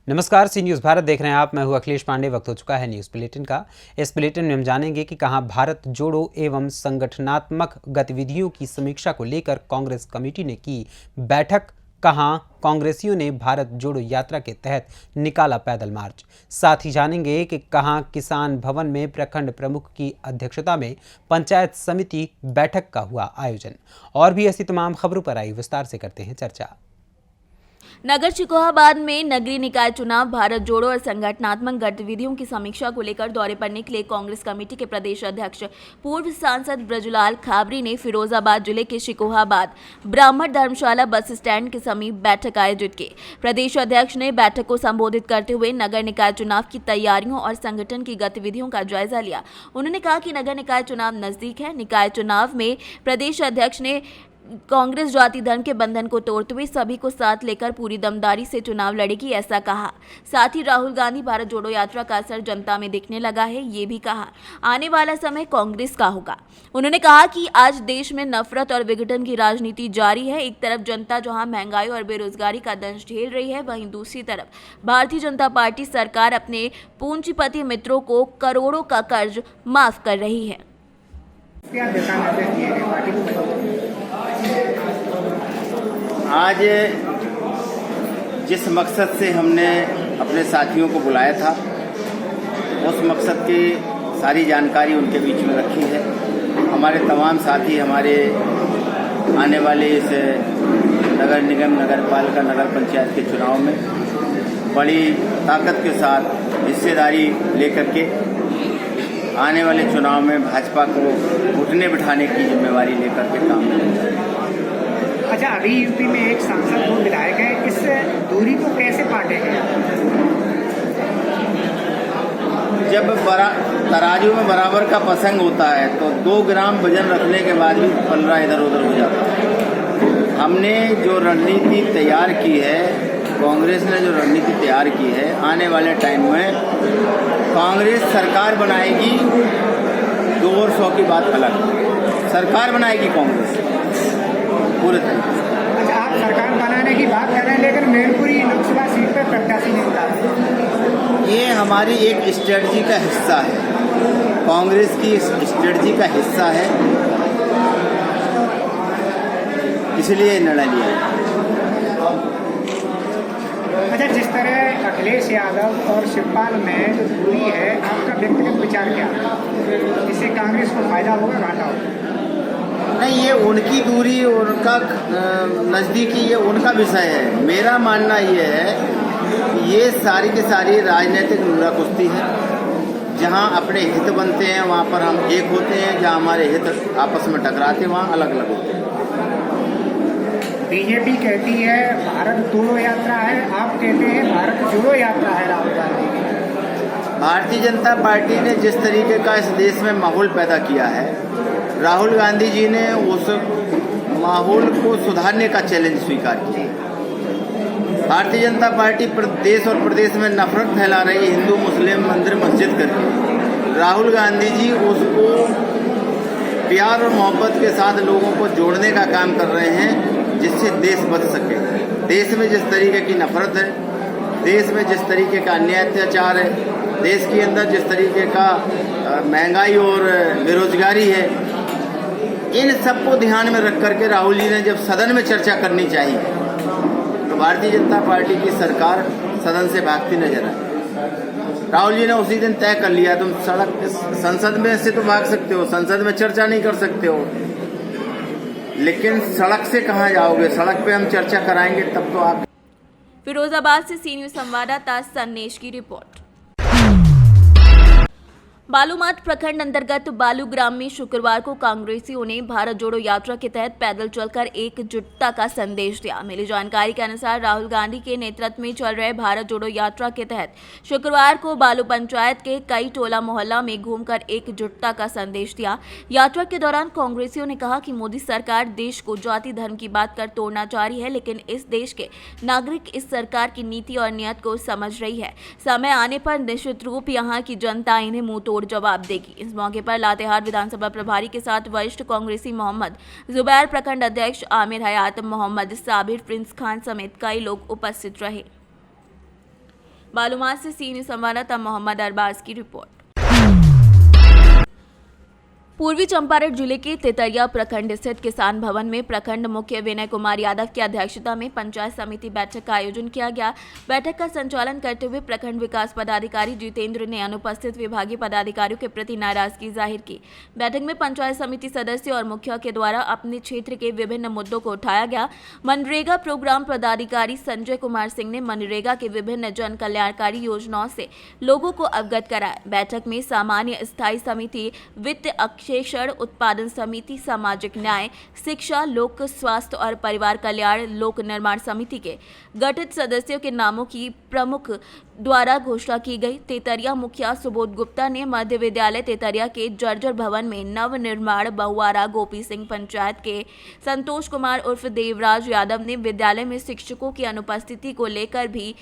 नमस्कार, सी न्यूज़ भारत देख रहे हैं आप। मैं हूं अखिलेश पांडे। वक्त हो चुका है न्यूज़ बुलेटिन का। इस बुलेटिन में हम जानेंगे कि कहां भारत जोड़ो एवं संगठनात्मक गतिविधियों की समीक्षा को लेकर कांग्रेस कमेटी ने की बैठक, कहां कांग्रेसियों ने भारत जोड़ो यात्रा के तहत निकाला पैदल मार्च। साथ ही जानेंगे कि कहां किसान भवन में प्रखंड प्रमुख की अध्यक्षता में पंचायत समिति बैठक का हुआ आयोजन। और भी ऐसी तमाम खबरों पर आई विस्तार से करते हैं चर्चा। नगर चिकोहाबाद में नगरीय निकाय चुनाव, भारत जोड़ो और संगठनात्मक गतिविधियों की समीक्षा को लेकर दौरे पर निकले कांग्रेस कमेटी के प्रदेश अध्यक्ष पूर्व सांसद ब्रजलाल खाबरी ने फिरोजाबाद जिले के शिकोहाबाद ब्राह्मण धर्मशाला बस स्टैंड के समीप बैठक आयोजित की। प्रदेश अध्यक्ष ने बैठक को संबोधित करते हुए नगर निकाय चुनाव की तैयारियों और संगठन की गतिविधियों का जायजा लिया। उन्होंने कहा कि नगर निकाय चुनाव नजदीक है। निकाय चुनाव में प्रदेश अध्यक्ष ने कांग्रेस जाति धर्म के बंधन को तोड़ते हुए सभी को साथ लेकर पूरी दमदारी से चुनाव लड़ेगी, ऐसा कहा। साथ ही राहुल गांधी भारत जोड़ो यात्रा का असर जनता में दिखने लगा है, ये भी कहा। आने वाला समय कांग्रेस का होगा। उन्होंने कहा कि आज देश में नफरत और विघटन की राजनीति जारी है। एक तरफ जनता जहां महंगाई और बेरोजगारी का दंश झेल रही है, वहीं दूसरी तरफ भारतीय जनता पार्टी सरकार अपने पूंजीपति मित्रों को करोड़ों का कर्ज माफ कर रही है। आज जिस मकसद से हमने अपने साथियों को बुलाया था, उस मकसद की सारी जानकारी उनके बीच में रखी है। हमारे तमाम साथी हमारे आने वाले इस नगर निगम, नगर पालिका, नगर पंचायत के चुनाव में बड़ी ताकत के साथ हिस्सेदारी लेकर के आने वाले चुनाव में भाजपा को उठने बिठाने की जिम्मेवारी लेकर के काम करेंगे। अच्छा, अभी यूपी में एक सांसद को विधायक है, इस दूरी को कैसे पाटेंगे? जब तराजू में बराबर का प्रसंग होता है तो 2 ग्राम वजन रखने के बाद भी पल्ला इधर उधर हो जाता है। हमने जो रणनीति तैयार की है, कांग्रेस ने जो रणनीति तैयार की है, आने वाले टाइम में कांग्रेस सरकार बनाएगी। 2 और 100 की बात अलग, सरकार बनाएगी कांग्रेस पूरे तरीके से। अच्छा, आप सरकार बनाने की बात कर रहे हैं, लेकिन मैनपुरी लोकसभा सीट पर प्रत्याशी नहीं उतार रहे। ये हमारी एक स्ट्रेटजी का हिस्सा है, कांग्रेस की स्ट्रेटजी का हिस्सा है, इसलिए निर्णय लिया है। अच्छा, जिस तरह अखिलेश यादव और शिवपाल में जो दूरी है, आपका व्यक्तिगत विचार क्या है? इससे कांग्रेस को फायदा होगा, घाटा होगा? नहीं, ये उनकी दूरी, उनका नज़दीकी, ये उनका विषय है। मेरा मानना ये है कि ये सारी की सारी राजनीतिक नुरा कुश्ती है। जहाँ अपने हित बनते हैं वहाँ पर हम एक होते हैं, जहाँ हमारे हित आपस में टकराते हैं वहाँ अलग अलग होते हैं। बीजेपी कहती है भारत जोड़ो यात्रा है, आप कहते हैं भारत जोड़ो यात्रा है राहुल गांधी की। भारतीय जनता पार्टी ने जिस तरीके का इस देश में माहौल पैदा किया है, राहुल गांधी जी ने उस माहौल को सुधारने का चैलेंज स्वीकार किया। भारतीय जनता पार्टी देश और प्रदेश में नफरत फैला रही है, हिंदू मुस्लिम मंदिर मस्जिद करके। राहुल गांधी जी उसको प्यार और मोहब्बत के साथ लोगों को जोड़ने का काम कर रहे हैं, जिससे देश बच सके। देश में जिस तरीके की नफरत है, देश में जिस तरीके का अन्याय अत्याचार है, देश के अंदर जिस तरीके का महंगाई और बेरोजगारी है, इन सबको ध्यान में रख करके राहुल जी ने जब सदन में चर्चा करनी चाहिए तो भारतीय जनता पार्टी की सरकार सदन से भागती नजर आई। राहुल जी ने उसी दिन तय कर लिया, तुम संसद में से तो भाग सकते हो, संसद में चर्चा नहीं कर सकते हो, लेकिन सड़क से कहाँ जाओगे? सड़क पे हम चर्चा कराएंगे तब तो आप। फिरोजाबाद से सी न्यूज़ संवाददाता सन्नेश की रिपोर्ट। बालूमाथ प्रखंड अंतर्गत बालू ग्राम में शुक्रवार को कांग्रेसियों ने भारत जोड़ो यात्रा के तहत पैदल चलकर एकजुटता का संदेश दिया। मिली जानकारी के अनुसार राहुल गांधी के नेतृत्व में चल रहे भारत जोड़ो यात्रा के तहत शुक्रवार को बालू पंचायत के कई टोला मोहल्ला में घूमकर एकजुटता का संदेश दिया। यात्रा के दौरान कांग्रेसियों ने कहा कि मोदी सरकार देश को जाति धर्म की बात कर तोड़ना चाह रही है, लेकिन इस देश के नागरिक इस सरकार की नीति और नीयत को समझ रही है। समय आने पर निश्चित रूप यहाँ की जनता इन्हें मुंह तोड़ जवाब देगी। इस मौके पर लातेहार विधानसभा प्रभारी के साथ वरिष्ठ कांग्रेसी मोहम्मद जुबैर, प्रखंड अध्यक्ष आमिर हयात, मोहम्मद साबिर, प्रिंस खान समेत कई लोग उपस्थित रहे। बालूमास से सीनियर संवाददाता मोहम्मद अरबाज की रिपोर्ट। पूर्वी चंपारण जिले के तेतरिया प्रखंड स्थित किसान भवन में प्रखंड मुख्य विनय कुमार यादव की अध्यक्षता में पंचायत समिति बैठक का आयोजन किया गया। बैठक का संचालन करते हुए प्रखंड विकास पदाधिकारी जितेंद्र ने अनुपस्थित विभागीय पदाधिकारियों के प्रति नाराजगी जाहिर की। बैठक में पंचायत समिति सदस्य और मुखिया के द्वारा अपने क्षेत्र के विभिन्न मुद्दों को उठाया गया। मनरेगा प्रोग्राम पदाधिकारी संजय कुमार सिंह ने मनरेगा के विभिन्न जन कल्याणकारी योजनाओं से लोगों को अवगत कराया। बैठक में सामान्य स्थायी समिति, वित्त क्षेत्र उत्पादन समिति, सामाजिक न्याय, शिक्षा, लोक स्वास्थ्य और परिवार कल्याण, लोक निर्माण समिति के गठित सदस्यों के नामों की प्रमुख द्वारा घोषणा की गई। तेतरिया मुखिया सुबोध गुप्ता ने मध्य विद्यालय तेतरिया के जर्जर भवन में नव निर्माण बहुआरा गोपी सिंह पंचायत के संतोष कुमार उर्फ देवराज यादव ने विद्यालय में शिक्षकों की अनुपस्थिति को लेकर भी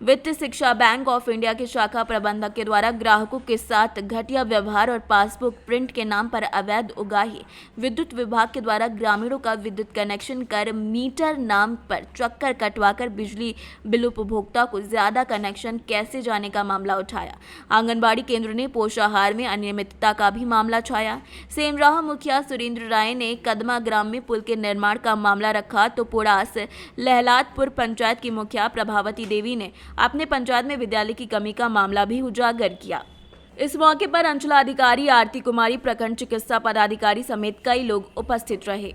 वित्त शिक्षा बैंक ऑफ इंडिया के शाखा प्रबंधक के द्वारा ग्राहकों के साथ घटिया व्यवहार और पासबुक प्रिंट के नाम पर अवैध उगाही, विद्युत विभाग के द्वारा ग्रामीणों का विद्युत कनेक्शन कर मीटर नाम पर चक्कर कटवाकर बिजली बिल उपभोक्ता को ज्यादा कनेक्शन कैसे जाने का मामला उठाया। आंगनबाड़ी केंद्र ने पोषाहार में अनियमितता का भी मामला छाया। सेमराह मुखिया सुरेंद्र राय ने कदमा ग्राम में पुल के निर्माण का मामला रखा तो पुड़ास लहलादपुर पंचायत की मुखिया प्रभावती देवी ने अपने पंचायत में विद्यालय की कमी का मामला भी उजागर किया। इस मौके पर अंचलाधिकारी आरती कुमारी, प्रखंड चिकित्सा पदाधिकारी समेत कई लोग उपस्थित रहे।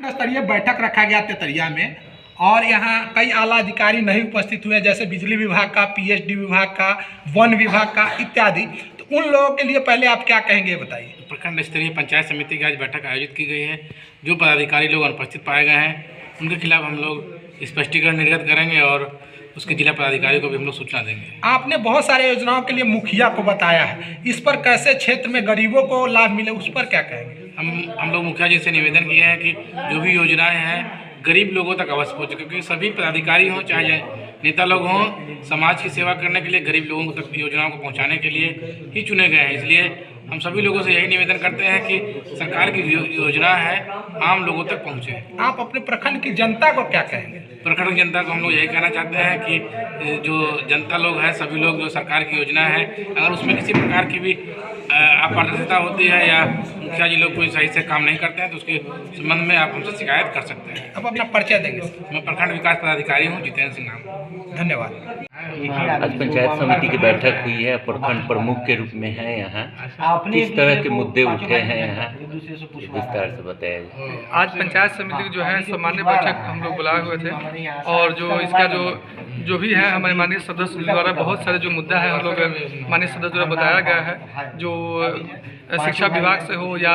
स्तरीय बैठक रखा गया तेतरिया में और यहाँ कई आला अधिकारी नहीं उपस्थित हुए, जैसे बिजली विभाग का, पीएचडी विभाग का, वन विभाग का इत्यादि। तो उन लोगों के लिए पहले आप क्या कहेंगे बताइए। प्रखंड स्तरीय पंचायत समिति की आज बैठक आयोजित की गई है। जो पदाधिकारी लोग अनुपस्थित पाए गए हैं उनके खिलाफ हम लोग स्पष्टीकरण निर्गत करेंगे और उसके जिला पदाधिकारी को भी हम लोग सूचना देंगे। आपने बहुत सारे योजनाओं के लिए मुखिया को बताया है, इस पर कैसे क्षेत्र में गरीबों को लाभ मिले उस पर क्या कहेंगे। हम लोग मुखिया जी से निवेदन किए हैं कि जो भी योजनाएं हैं गरीब लोगों तक अवश्य पहुँचे, क्योंकि सभी पदाधिकारी हों चाहे नेता लोग हों, समाज की सेवा करने के लिए, गरीब लोगों तक योजनाओं को पहुँचाने के लिए ही चुने गए हैं। इसलिए हम सभी लोगों से यही निवेदन करते हैं कि सरकार की योजना है आम लोगों तक पहुँचे। आप अपने प्रखंड की जनता को क्या कहेंगे। प्रखंड की जनता को हम लोग यही कहना चाहते हैं कि जो जनता लोग हैं, सभी लोग जो सरकार की योजना है, अगर उसमें किसी प्रकार की भी अपारदर्शिता होती है या मुखिया जी लोग कोई सही से काम नहीं करते हैं तो उसके संबंध में आप हमसे शिकायत कर सकते हैं। अब अपना परिचय देंगे। मैं प्रखंड विकास पदाधिकारी हूँ, जितेंद्र सिंह नाम। धन्यवाद। आज पंचायत समिति की बैठक हुई है, प्रखंड प्रमुख के रूप में है। यहाँ किस तरह के मुद्दे उठे हैं यहाँ विस्तार से बताया जाए। आज पंचायत समिति की जो है सामान्य बैठक हम लोग बुलाए हुए थे और जो इसका जो भी है हमारे माननीय सदस्य द्वारा बहुत सारे जो मुद्दा है हम लोग माननीय सदस्य द्वारा बताया गया है। जो शिक्षा विभाग से हो या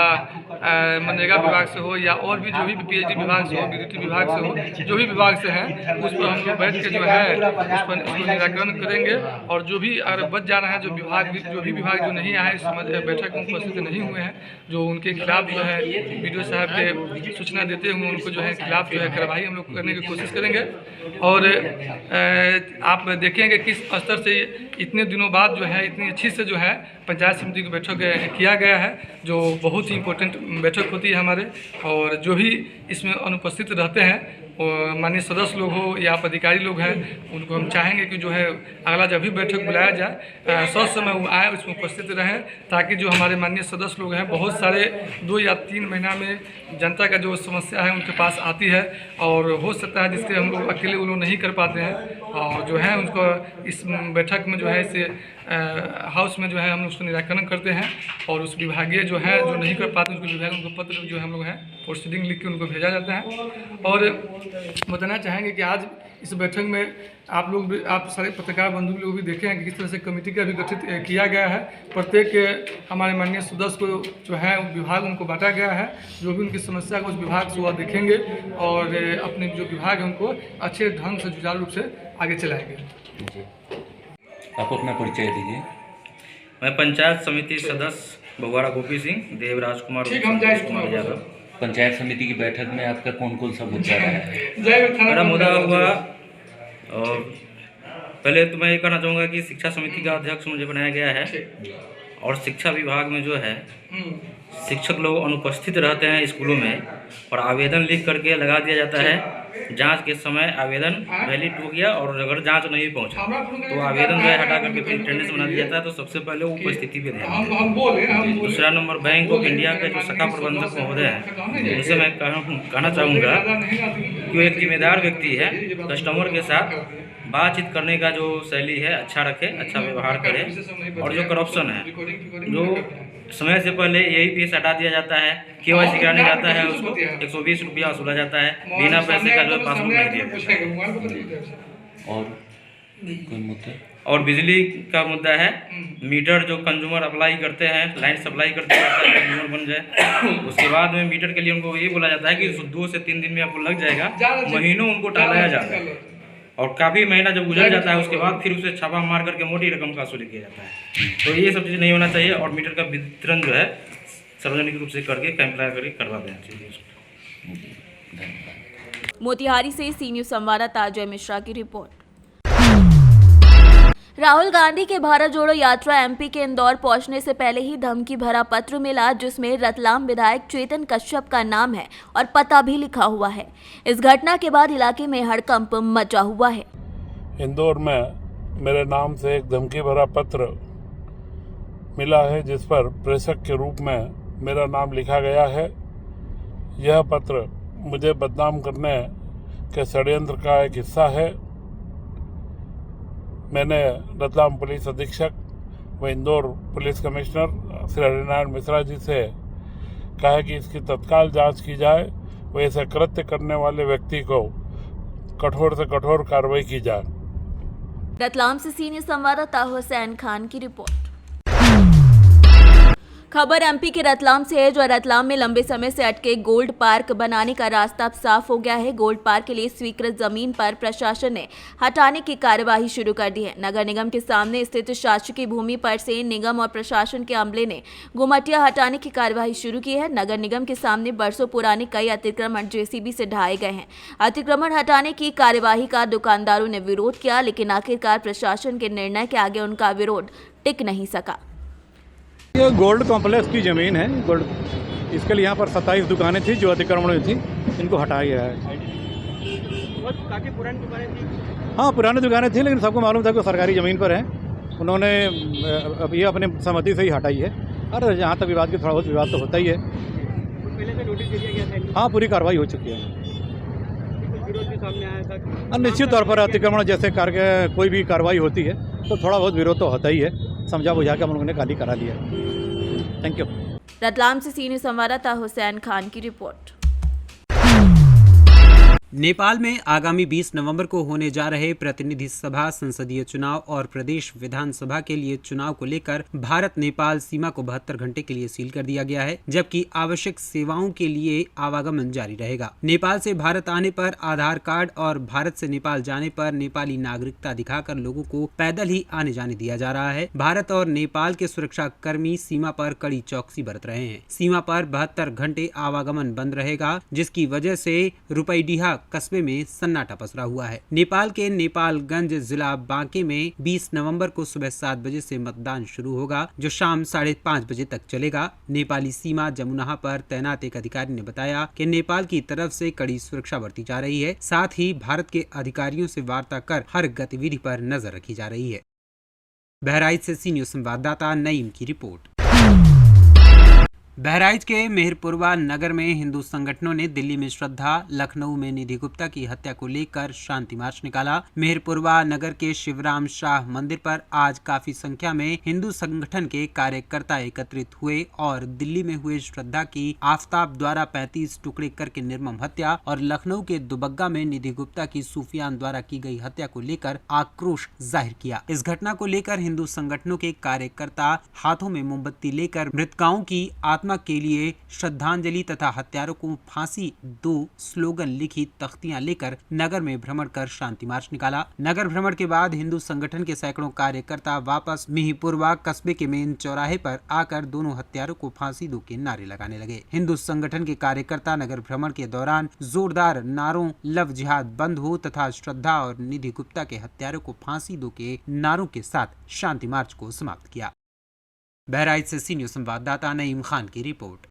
मनरेगा विभाग से हो या और भी जो भी पीएचडी विभाग से हो, विद्युत विभाग से हो, जो भी विभाग से हैं उस पर हम लोग बैठ के जो है उस पर निराकरण करेंगे। और जो भी अगर बच जा रहा है, जो भी विभाग जो नहीं आए इस बैठक में उपस्थित नहीं हुए हैं, जो उनके खिलाफ जो है वीडियो साहब के सूचना देते हुए उनको जो है खिलाफ जो है कार्रवाई हम लोग करने की कोशिश करेंगे। और आप देखेंगे किस स्तर से इतने दिनों बाद जो है इतनी अच्छी से जो है पंचायत समिति की बैठक किया गया है, जो बहुत ही इम्पोर्टेंट बैठक होती है हमारे। और जो भी इसमें अनुपस्थित रहते हैं माननीय सदस्य लोग हो या आप अधिकारी लोग हैं, उनको हम चाहेंगे कि जो है अगला जब भी बैठक बुलाया जाए सस समय वो आए, उसमें उपस्थित रहें, ताकि जो हमारे माननीय सदस्य लोग हैं बहुत सारे 2 या 3 महीना में जनता का जो समस्या है उनके पास आती है और हो सकता है जिससे हम लोग अकेले वो लोग नहीं कर पाते हैं। और जो है उनको इस बैठक में जो है इस हाउस में जो है हम लोग उसको निराकरण करते हैं और उस विभागीय जो है जो नहीं कर पाते उसको विभाग उनको पत्र जो हम लोग हैं प्रोसीडिंग लिख के उनको भेजा जाता है। और बताना चाहेंगे कि आज इस बैठक में आप लोग भी, आप सारे पत्रकार बंधु लोग भी देखे हैं कि किस तरह से कमेटी का भी गठित किया गया है। प्रत्येक हमारे माननीय सदस्य को जो है विभाग उनको बांटा गया है, जो भी उनकी समस्या को उस विभाग से वह देखेंगे और अपने जो विभाग है उनको अच्छे ढंग से सुचारू रूप से आगे चलाएंगे। आप अपना परिचय दीजिए। मैं पंचायत समिति सदस्य बहुआरा गोपी सिंह, देवराज कुमार यादव। पंचायत समिति की बैठक में आपका कौन कौन सा मुद्दा रहा है। मेरा मुद्दा हुआ, और पहले तो मैं ये कहना चाहूँगा कि शिक्षा समिति का अध्यक्ष मुझे बनाया गया है और शिक्षा विभाग में जो है शिक्षक लोग अनुपस्थित रहते हैं स्कूलों में और आवेदन लिख करके लगा दिया जाता है। जांच के समय आवेदन वैलिड हो गया और अगर जांच नहीं पहुंचा तो आवेदन जो है हटा करके फिर अटेंडेंस बना दिया जाता है। तो सबसे पहले वो उपस्थिति पे ध्यान दें। दूसरा नंबर, बैंक ऑफ इंडिया के जो शाखा प्रबंधक महोदय हैं उनसे मैं कहना चाहूँगा कि वो एक जिम्मेदार व्यक्ति है। कस्टमर के साथ बातचीत करने का जो शैली है अच्छा रखे, अच्छा व्यवहार करे। और जो करप्शन है, जो समय से पहले यही फीस हटा दिया जाता है, KYC कराने जाता है उसको 120 रुपया वसूला जाता है, बिना पैसे का जो है पासबुक नहीं दिया जाता। और कोई मुद्दा? और बिजली का मुद्दा है, मीटर जो कंज्यूमर अप्लाई करते हैं, लाइन सप्लाई करते हैं, कंज्यूमर बन जाए, उसके बाद में मीटर के लिए उनको ये बोला जाता है कि 2 से 3 दिन में आपको लग जाएगा, महीनों उनको टालाया जाता है। और काफ़ी महीना जब गुजर जाता है उसके बाद फिर उसे छापा मार करके मोटी रकम का वसूली किया जाता है। तो ये सब चीज़ नहीं होना चाहिए और मीटर का वितरण जो है सार्वजनिक रूप से करके कैंप लगा करके करवा देना चाहिए। मोतिहारी से सी न्यूज संवाददाता अजय मिश्रा की रिपोर्ट। राहुल गांधी के भारत जोड़ो यात्रा MP के इंदौर पहुंचने से पहले ही धमकी भरा पत्र मिला, जिसमें रतलाम विधायक चेतन कश्यप का नाम है और पता भी लिखा हुआ है। इस घटना के बाद इलाके में हड़कंप मचा हुआ है। इंदौर में मेरे नाम से एक धमकी भरा पत्र मिला है, जिस पर प्रेषक के रूप में मेरा नाम लिखा गया है। यह पत्र मुझे बदनाम करने के षड्यंत्र का एक हिस्सा है। मैंने रतलाम पुलिस अधीक्षक व इंदौर पुलिस कमिश्नर श्री हरिनारायण मिश्रा जी से कहा है कि इसकी तत्काल जांच की जाए व ऐसे कृत्य करने वाले व्यक्ति को कठोर से कठोर कार्रवाई की जाए। रतलाम से सीनियर संवाददाता हुसैन खान की रिपोर्ट। खबर MP के रतलाम से है, जो रतलाम में लंबे समय से अटके गोल्ड पार्क बनाने का रास्ता अब साफ हो गया है। गोल्ड पार्क के लिए स्वीकृत जमीन पर प्रशासन ने हटाने की कार्यवाही शुरू कर दी है। नगर निगम के सामने स्थित शासकीय भूमि पर से निगम और प्रशासन के अमले ने गुमटिया हटाने की कार्यवाही शुरू की है। नगर निगम के सामने बरसों पुराने कई अतिक्रमण JCB से ढाए गए हैं। अतिक्रमण हटाने की कार्यवाही का दुकानदारों ने विरोध किया, लेकिन आखिरकार प्रशासन के निर्णय के आगे उनका विरोध टिक नहीं सका। ये गोल्ड कॉम्प्लेक्स की ज़मीन है। गोल्ड, इसके लिए यहाँ पर 27 दुकानें थी जो अतिक्रमण में थी, इनको हटाया गया है। काफ़ी पुरानी दुकानें थी। हाँ, पुरानी दुकानें थी, लेकिन सबको मालूम था कि सरकारी ज़मीन पर है। उन्होंने अब ये अपने सहमति से ही हटाई है। और यहाँ तक विवाद की थोड़ा बहुत विवाद तो होता ही है। पहले से नोटिस दे दिया गया था। हाँ, पूरी कार्रवाई हो चुकी है। विरोध भी सामने आया था। निश्चित तौर पर अतिक्रमण जैसे कार्य कोई भी कार्रवाई होती है तो थोड़ा बहुत विरोध तो होता ही है। समझा बुझा के हम लोगों ने खाली करा लिया। Thank you. रतलाम से सीनियर संवाददाता हुसैन खान की रिपोर्ट। नेपाल में आगामी 20 नवंबर को होने जा रहे प्रतिनिधि सभा, संसदीय चुनाव और प्रदेश विधानसभा के लिए चुनाव को लेकर भारत नेपाल सीमा को 72 घंटे के लिए सील कर दिया गया है, जबकि आवश्यक सेवाओं के लिए आवागमन जारी रहेगा। नेपाल से भारत आने पर आधार कार्ड और भारत से नेपाल जाने पर नेपाली नागरिकता दिखाकर लोगों को पैदल ही आने जाने दिया जा रहा है। भारत और नेपाल के सुरक्षा कर्मी सीमा पर कड़ी चौकसी बरत रहे हैं। सीमा पर 72 घंटे आवागमन बंद रहेगा, जिसकी वजह से रुपईडीहा कस्बे में सन्नाटा पसरा हुआ है। नेपाल के नेपालगंज जिला बांके में 20 नवंबर को सुबह 7 बजे से मतदान शुरू होगा, जो शाम 5:30 बजे तक चलेगा। नेपाली सीमा जमुनाहा पर तैनात एक अधिकारी ने बताया कि नेपाल की तरफ से कड़ी सुरक्षा बरती जा रही है। साथ ही भारत के अधिकारियों से वार्ता कर हर गतिविधि पर नजर रखी जा रही है। बहराइच से सी न्यूज संवाददाता नईम की रिपोर्ट। बहराइच के मेहरपुरवा नगर में हिंदू संगठनों ने दिल्ली में श्रद्धा, लखनऊ में निधि गुप्ता की हत्या को लेकर शांति मार्च निकाला। मेहरपुरवा नगर के शिवराम शाह मंदिर पर आज काफी संख्या में हिंदू संगठन के कार्यकर्ता एकत्रित हुए और दिल्ली में हुए श्रद्धा की आफताब द्वारा 35 टुकड़े करके निर्मम हत्या और लखनऊ के दुबग्गा में निधि गुप्ता की सूफियान द्वारा की गई हत्या को लेकर आक्रोश जाहिर किया। इस घटना को लेकर हिंदू संगठनों के कार्यकर्ता हाथों में मोमबत्ती लेकर मृतकाओं की आत्मा के लिए श्रद्धांजलि तथा हत्यारों को फांसी दो स्लोगन लिखी तख्तियां लेकर नगर में भ्रमण कर शांति मार्च निकाला। नगर भ्रमण के बाद हिंदू संगठन के सैकड़ों कार्यकर्ता वापस मिहीपुरवा कस्बे के मेन चौराहे पर आकर दोनों हत्यारों को फांसी दो के नारे लगाने लगे। हिंदू संगठन के कार्यकर्ता नगर भ्रमण के दौरान जोरदार नारों लव जिहाद बंद हो तथा श्रद्धा और निधि गुप्ता के हत्यारों को फांसी दो के नारों के साथ शांति मार्च को समाप्त किया। बहराइच से सी न्यूज़ संवाददाता नईम खान की रिपोर्ट।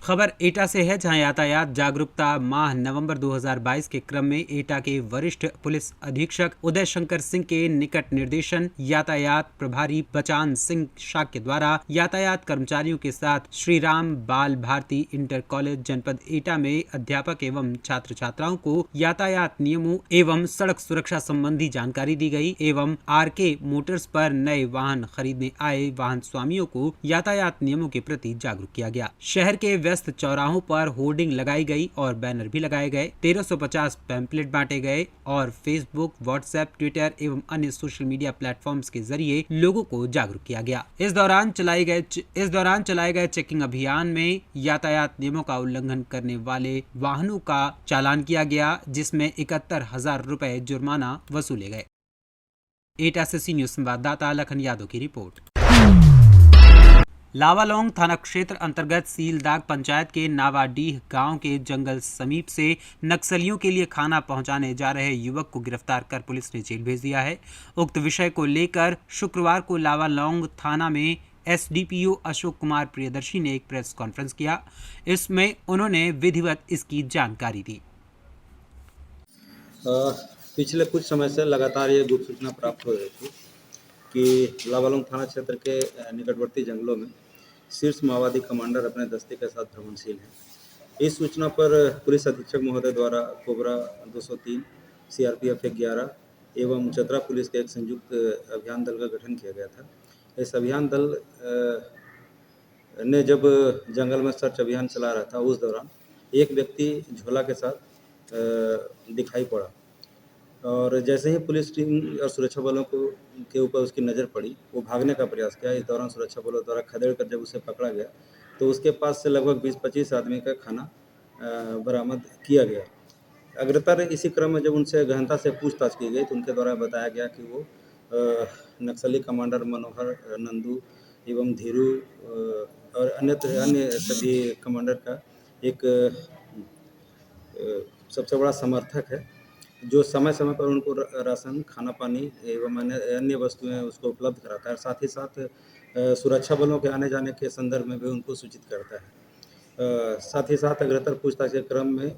खबर एटा से है, जहां यातायात जागरूकता माह नवंबर 2022 के क्रम में एटा के वरिष्ठ पुलिस अधीक्षक उदय शंकर सिंह के निकट निर्देशन यातायात प्रभारी बचान सिंह शाक्य द्वारा यातायात कर्मचारियों के साथ श्री राम बाल भारती इंटर कॉलेज जनपद एटा में अध्यापक एवं छात्र छात्राओं को यातायात नियमों एवं सड़क सुरक्षा संबंधी जानकारी दी गई एवं आरके मोटर्स पर नए वाहन खरीदने आए वाहन स्वामियों को यातायात नियमों के प्रति जागरूक किया गया। शहर के व्यस्त चौराहों पर होर्डिंग लगाई गई और बैनर भी लगाए गए। 1350 पैम्पलेट बांटे गए और फेसबुक, व्हाट्सएप, ट्विटर एवं अन्य सोशल मीडिया प्लेटफॉर्म्स के जरिए लोगों को जागरूक किया गया। इस दौरान चलाए गए चेकिंग अभियान में यातायात नियमों का उल्लंघन करने वाले वाहनों का चालान किया गया, जिसमें 71,000 रुपए जुर्माना वसूले गए। एटा से सी न्यूज़ संवाददाता लखन यादव की रिपोर्ट। लावालौंग थाना क्षेत्र अंतर्गत सीलदाग पंचायत के नावाडीह गांव के जंगल समीप से नक्सलियों के लिए खाना पहुंचाने जा रहे युवक को गिरफ्तार कर पुलिस ने जेल भेज दिया है। उक्त विषय को लेकर शुक्रवार को लावालौंग थाना में एसडीपीओ अशोक कुमार प्रियदर्शी ने एक प्रेस कॉन्फ्रेंस किया। इसमें उन्होंने विधिवत इसकी जानकारी दी। पिछले कुछ समय से लगातार ये गुप्त सूचना प्राप्त हो रही थी कि लावालौंग थाना क्षेत्र के निकटवर्ती जंगलों में शीर्ष माओवादी कमांडर अपने दस्ते के साथ भ्रमणशील हैं। इस सूचना पर पुलिस अधीक्षक महोदय द्वारा कोबरा 203, सीआरपीएफ 11 एवं चतरा पुलिस के एक संयुक्त अभियान दल का गठन किया गया था। इस अभियान दल ने जब जंगल में सर्च अभियान चला रहा था, उस दौरान एक व्यक्ति झोला के साथ दिखाई पड़ा और जैसे ही पुलिस टीम और सुरक्षा बलों के ऊपर उसकी नज़र पड़ी, वो भागने का प्रयास किया। इस दौरान सुरक्षा बलों द्वारा खदेड़ कर जब उसे पकड़ा गया तो उसके पास से लगभग 20-25 आदमी का खाना बरामद किया गया। अग्रतर इसी क्रम में जब उनसे गहनता से पूछताछ की गई तो उनके द्वारा बताया गया कि वो नक्सली कमांडर मनोहर, नंदू एवं धीरू और अन्य सभी कमांडर का एक सबसे बड़ा समर्थक है, जो समय समय पर उनको राशन, खाना पानी एवं अन्य वस्तुएं उसको उपलब्ध कराता है। साथ ही साथ सुरक्षा बलों के आने जाने के संदर्भ में भी उनको सूचित करता है। साथ ही साथ अग्रतर पूछताछ के क्रम में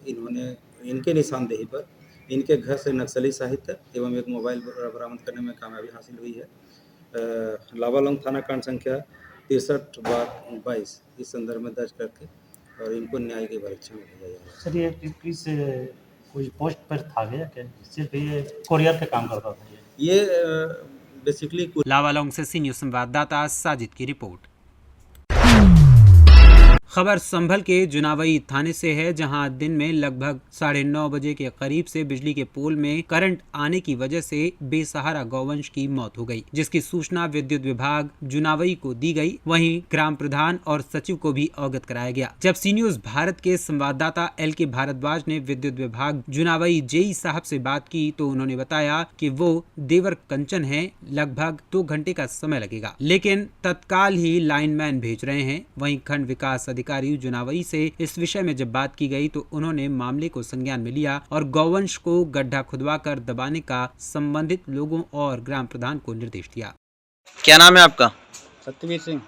इनके निशानदेही पर इनके घर से नक्सली साहित्य एवं एक मोबाइल बरामद करने में कामयाबी हासिल हुई है। लावालौंग थाना कांड संख्या 63/22 इस संदर्भ में दर्ज करके और इनको न्याय के परीक्षा में भेजा जाएगा। सर, ये किस कोई पोस्ट पर था क्या? सिर्फ ये कोरियर का काम करता था ये बेसिकली। लावालौंग से सी न्यूज़ संवाददाता साजिद की रिपोर्ट। खबर संभल के जुनावई थाने से है, जहां दिन में लगभग 9:30 बजे के करीब से बिजली के पोल में करंट आने की वजह से बेसहारा गौवंश की मौत हो गई, जिसकी सूचना विद्युत विभाग जुनावई को दी गई। वहीं ग्राम प्रधान और सचिव को भी अवगत कराया गया। जब सी न्यूज़ भारत के संवाददाता LK भारद्वाज ने विद्युत विभाग जुनावई जेई साहब से बात की तो उन्होंने बताया कि वो देवर कंचन है, लगभग 2 घंटे का समय लगेगा, लेकिन तत्काल ही लाइनमैन भेज रहे हैं। वहीं खंड विकास अधिकारी जुनावई से इस विषय में जब बात की गई तो उन्होंने मामले को संज्ञान में लिया और गौवंश को गड्ढा खुदवाकर दबाने का संबंधित लोगों और ग्राम प्रधान को निर्देश दिया। क्या नाम है आपका? सत्यवीर सिंह।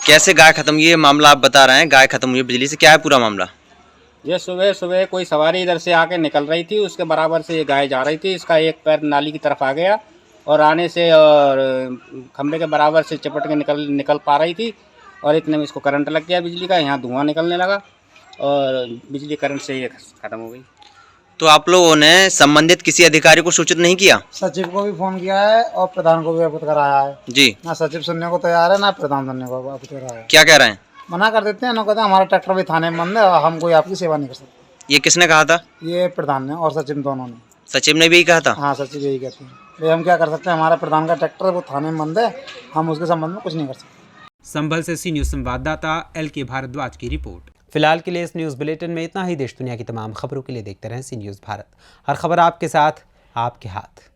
कैसे गाय खत्म, ये मामला आप बता रहे हैं, गाय खत्म हुई बिजली से, क्या है पूरा मामला? ये सुबह सुबह कोई सवारी इधर से आके निकल रही थी, उसके बराबर से ये गाय जा रही थी। इसका एक पैर नाली की तरफ आ गया और आने से और खंबे के बराबर से चपट के निकल पा रही थी और इतने में इसको करंट लग गया बिजली का। यहाँ धुआं निकलने लगा और बिजली करंट से ये ख़त्म हो गई। तो आप लोगों ने संबंधित किसी अधिकारी को सूचित नहीं किया? सचिव को भी फोन किया है और प्रधान को भी अवगत कराया है जी। ना सचिव सुनने को तैयार है ना प्रधान सुनने को अवगत कराया है। क्या कह रहे हैं? मना कर देते हैं ना, कहते हैं हमारा ट्रैक्टर भी थाने में बंद है, हम कोई आपकी सेवा नहीं कर सकते। ये किसने कहा था? ये प्रधान ने और सचिव दोनों ने। सचिव ने भी यही कहा था? हाँ, सचिव यही कहते हैं। भाई हम क्या कर सकते हैं, हमारा प्रधान का ट्रैक्टर वो थाने में बंद है, हम उसके संबंध में कुछ नहीं कर सकते। संभल से सी न्यूज़ संवाददाता LK भारद्वाज की रिपोर्ट। फिलहाल के लिए इस न्यूज़ बुलेटिन में इतना ही। देश दुनिया की तमाम खबरों के लिए देखते रहें सी न्यूज़ भारत। हर खबर आपके साथ, आपके हाथ।